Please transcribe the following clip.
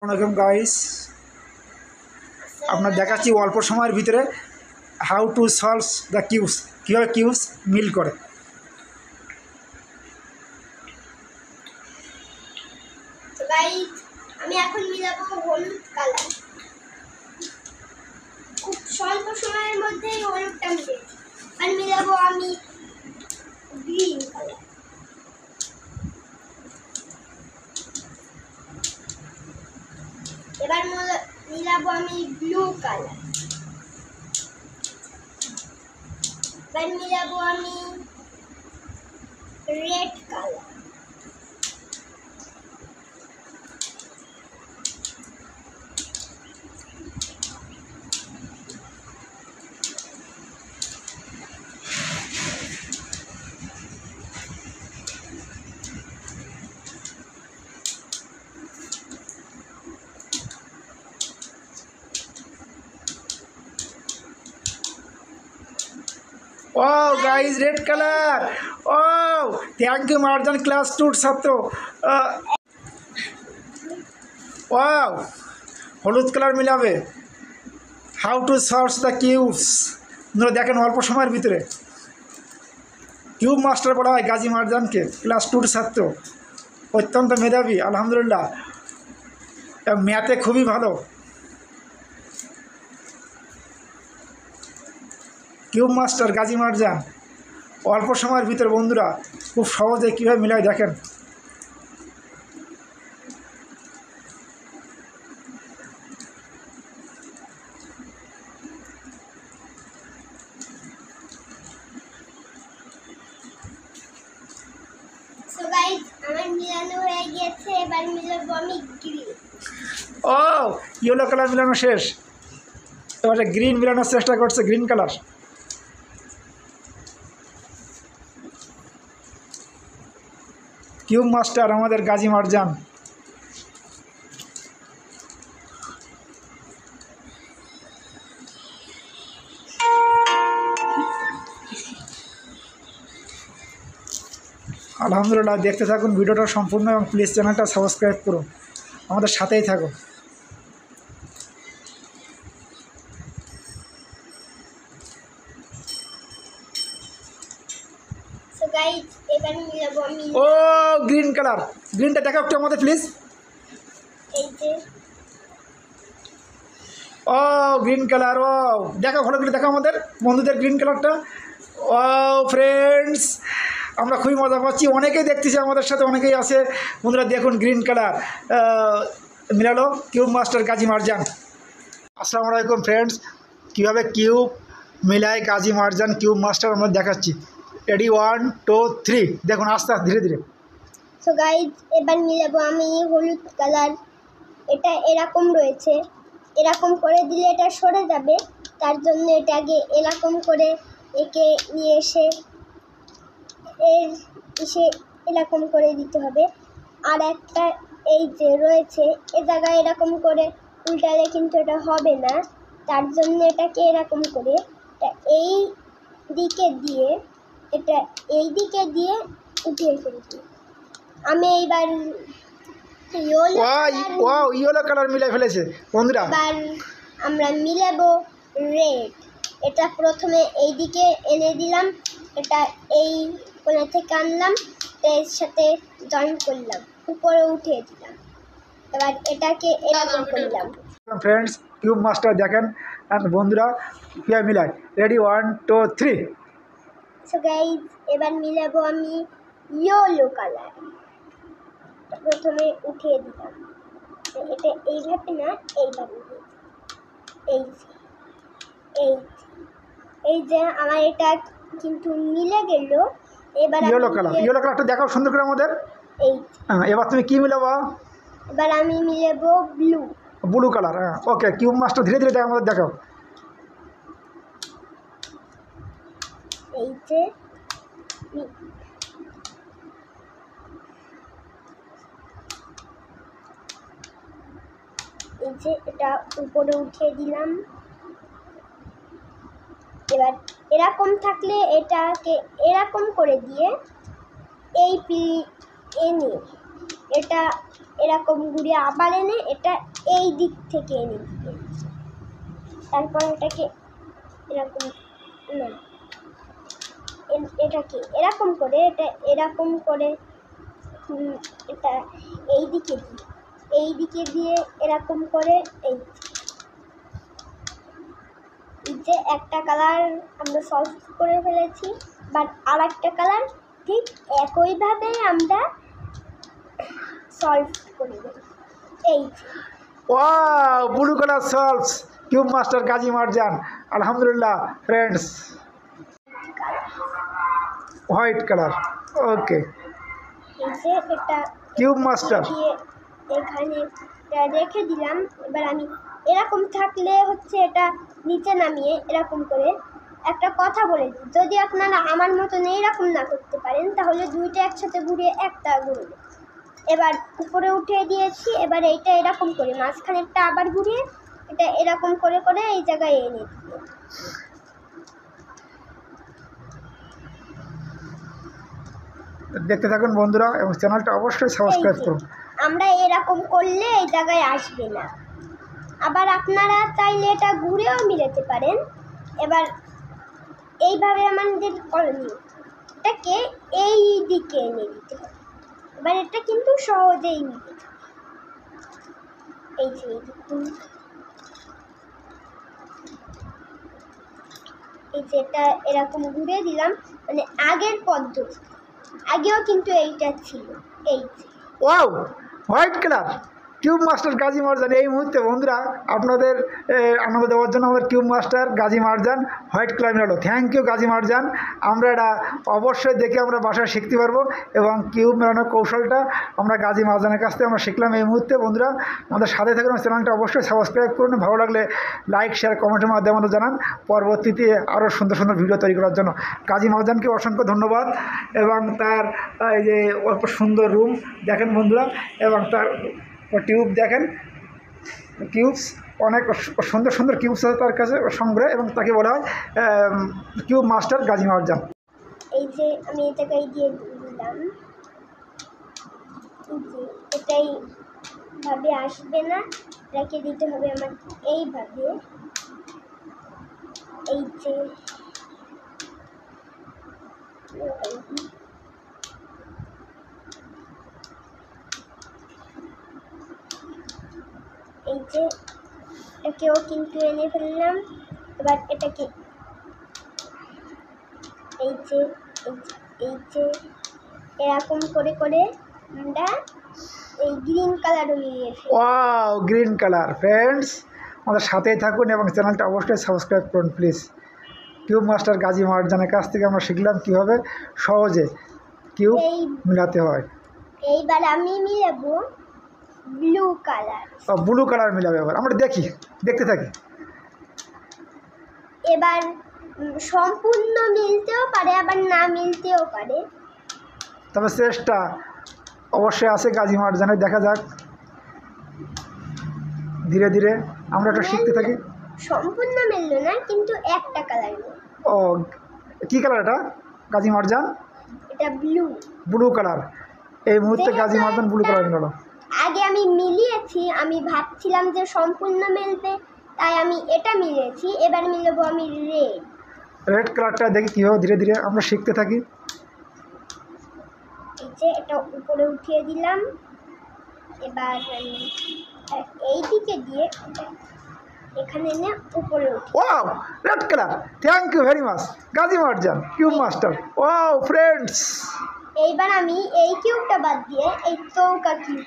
আসসালামু গাইস, আপনার দেখাচ্ছি অল্প সময়ের ভিতরে how to solve the cubes, কীভাবে কিউবস মিল করে। আমি এখন মিলাবো হলুদ কালার। খুব স্বল্প সময়ের মধ্যেই হলুদটা মিলে আর মিলাবো আমি গ্রিন কালার। এবার মিলাবো আমি ব্লু কালার। এবার মিলাবো আমি red colour. Oh guys, red color. Oh, thank you Marjan class 2 ছাত্র। Wow, হলুদ কালার মিলাবে। How to solve the cubes. আপনারা দেখেন অল্প সময়ের ভিতরে কিউব মাস্টার বলা হয় গাজী মারজানকে, ক্লাস 2 ছাত্র, অত্যন্ত মেধাবী আলহামদুলিল্লাহ, ম্যাথে খুবই ভালো। কিউব মাস্টার গাজী মারজান অল্প সময়ের ভিতরে বন্ধুরা খুব সহজে কীভাবে মিলায় দেখেন। ও ইয়েলো কালার মিলানো শেষ, এবারে গ্রিন মিলানোর চেষ্টা করছে, গ্রিন কালার। কিউব মাস্টার আমাদের গাজী মারজান। আলহামদুলিল্লাহ, দেখতে থাকুন ভিডিওটা সম্পূর্ণ এবং প্লিজ চ্যানেলটা সাবস্ক্রাইব করুন, আমাদের সাথেই থাকুন। ও গ্রিন কালার, গ্রিনটা দেখাও একটু আমাদের প্লিজ। ও গ্রিন কালার, ও দেখো ভালো করে দেখো আমাদের বন্ধুদের গ্রিন কালারটা। ও ফ্রেন্ডস, আমরা খুবই মজা পাচ্ছি, অনেকেই দেখতেছি আমাদের সাথে, অনেকেই আছে বন্ধুরা। দেখুন গ্রিন কালার মিলালো কিউব মাস্টার গাজী মারজান। আসসালামু আলাইকুম ফ্রেন্ডস, কীভাবে কিউব মিলায় গাজী মারজান কিউব মাস্টার আমরা দেখাচ্ছি। রেডি 1 2 3, দেখুন আস্তে আস্তে ধীরে ধীরে। সো গাইজ, এবার মিলাবো আমি হলুদ কালার। এটা এরকম রয়েছে, এরকম করে দিলে এটা সরে যাবে, তার জন্য এটা আগে এরকম করে একে নিয়ে এসে এরকম করে দিতে হবে। আর একটা এই যে রয়েছে এ জায়গায় এরকম করে উল্টালে কিন্তু এটা হবে না, তার জন্য এটাকে এরকম করে এই দিকে দিয়ে এটা এই দিকে দিয়ে উঠিয়ে ফেলছি। আমি এইবার ইয়েলো কালার মিলাই ফেলেছে বন্ধুরা। এবার আমরা মিলাবো রেড। এটা প্রথমে এই দিকে এনে দিলাম, এটা এই কোণা থেকে আনলাম, এর সাথে জয়েন করলাম, উপরে উঠিয়ে দিলাম। এবার এটাকে এরকম করলাম। ফ্রেন্ডস, কিউব মাস্টার দেখেন বন্ধুরা কীভাবে মিলায়। রেডি 1 2 3। সো গাইজ, এবার মিলাবো আমি ইয়েলো কালার। প্রথমে উঠিয়ে দিলাম, এটা এইভাবে না এইভাবে, এই যে আমার এটা কিন্তু মিলে গেল। এবার ইয়েলো কালারটা দেখাও সুন্দর করে আমাদের। এবার তুমি কি মিলাবা? এবার আমি মিলাবো ব্লু কালার। ওকে, কিউব মাস্টার ধীরে ধীরে আমাদের দেখাও। এই যে এটা উপরে উঠিয়ে দিলাম। এবার এরকম থাকলে এটাকে এরকম করে দিয়ে এই এনে এটা এরকম ঘুরিয়ে আবার এনে এটা এই দিক থেকে এনে দিতে, তারপর এটাকে এরকম না এটাকে এরকম করে এটা এরকম করে এটা এই দিকে দিয়ে এরকম করে এই যে একটা কালার আমরা সলভ করে ফেলেছি, বাট আর একটা কালার ঠিক একইভাবে আমরা সলভ করে দেব। এই wow, blue colour solves cube master Gazi Marjan. আলহামদুলিল্লাহ ফ্রেন্ডস, হোয়াইট কালার। ওকে, এই যে এটা কিউব মাস্টার। দিয়ে এখানে রেখে দিলাম। এবার আমি এরকম থাকলে হচ্ছে এটা নিচে নামিয়ে এরকম করে একটা কথা বলে দিই, যদি আপনারা আমার মতন এইরকম না করতে পারেন তাহলে দুইটা একসাথে ঘুরিয়ে একটা ঘুরবে। এবার উপরে উঠিয়ে দিয়েছি, এবার এইটা এরকম করে মাঝখানেরটা আবার ঘুরিয়ে এটা এরকম করে করে এই জায়গায় এনে দিই। দেখতে থাকুন বন্ধুরা এবং চ্যানেলটা অবশ্যই সাবস্ক্রাইব করুন। আমরা এরকম করলে এই জায়গায় আসবে না। আবার আপনারা চাইলে এটা ঘুরেও মিলাতে পারেন। এবার এইভাবে আমাদের করণীয়, এটাকে এই দিকে এনে দিতে হবে। এবার এটা কিন্তু সহজেই মিলে যাবে। এই যে এটা এরকম ঘুরে দিলাম, মানে আগের পদ্ধতি, আগেও কিন্তু এইটা ছিল। এই wow, white colour cube master Gazi Marjan. এই মুহূর্তে বন্ধুরা আপনাদের আনন্দ দেওয়ার জন্য আমাদের cube master Gazi Marjan white colour মিলালো। Thank you Gazi Marjan. আমরা এটা অবশ্যই দেখে আমরা বাসায় শিখতে পারবো এবং কিউব মেলানোর কৌশলটা আমরা গাজী মারজানের কাছ থেকে আমরা শিখলাম। এই মুহূর্তে বন্ধুরা আমাদের সাথে থাকুন, চ্যানেলটা অবশ্যই সাবস্ক্রাইব করুন। ভালো লাগলে লাইক শেয়ার কমেন্টের মাধ্যমে আমাদের জানান পরবর্তীতে আরও সুন্দর সুন্দর ভিডিও তৈরি করার জন্য। গাজী মারজানকে অসংখ্য ধন্যবাদ এবং তার এই যে অল্প সুন্দর রুম দেখেন বন্ধুরা, এবং তার টিউব দেখেন, কিউবস অনেক সুন্দর সুন্দর কিউবস আছে তার কাছে সংগ্রহ, এবং তাকে বলা হয় কিউব মাস্টার গাজী মারজান। এই যে আমি এই জায়গায় দিয়ে দিলাম, এটাই ভাবে আসবে না, রেখে দিতে হবে আমার এইভাবে। এই যে এটাকেও কিন্তু এনে ফেললাম। এবার এটাকে এই যে এরকম করে করে আমরা এই গ্রিন কালারও নিয়ে ফেলি। Wow, green colour. ফ্রেন্ডস আমাদের সাথেই থাকুন এবং চ্যানেলটা অবশ্যই সাবস্ক্রাইব করুন প্লিজ। কিউব মাস্টার গাজী মারজানের কাছ থেকে আমরা শিখলাম কীভাবে সহজে কিউব মিলাতে হয়। এইবার আমি মিলাবো ব্লু কালার। ব্লু কালার মিলাবে, এবার আমরা দেখতে থাকি। এবার সম্পূর্ণ মিলতেও পারে আবার না মিলতেও পারে, তবে চেষ্টা অবশ্যই আছে গাজী মারজানের। দেখা যাক, ধীরে ধীরে আমরা এটা শিখতে থাকি। সম্পূর্ণ মিললো না কিন্তু একটা কালার। ও, কী কালার এটা গাজী মারজান? এটা ব্লু কালার। এই মুহূর্তে গাজী মারজান ব্লু কালার মিলালো। আগে আমি মিলিয়েছি, আমি ভাবছিলাম যে সম্পূর্ণ মিলবে, তাই আমি এটা মিলিয়েছি। এবার মিলাবো আমি রেড কালারটা দেখি কীভাবে ধীরে ধীরে আমরা শিখতে থাকি। এই যে এটা উপরে উঠিয়ে দিলাম। এবার এই দিকে দিয়ে এখানে এনে উপরে উঠি। Wow, red colour. Thank you very much Gazi Marjan cube master. Wow friends, এইবার আমি এই কিউবটা বাদ দিয়ে এই চৌকা কিউব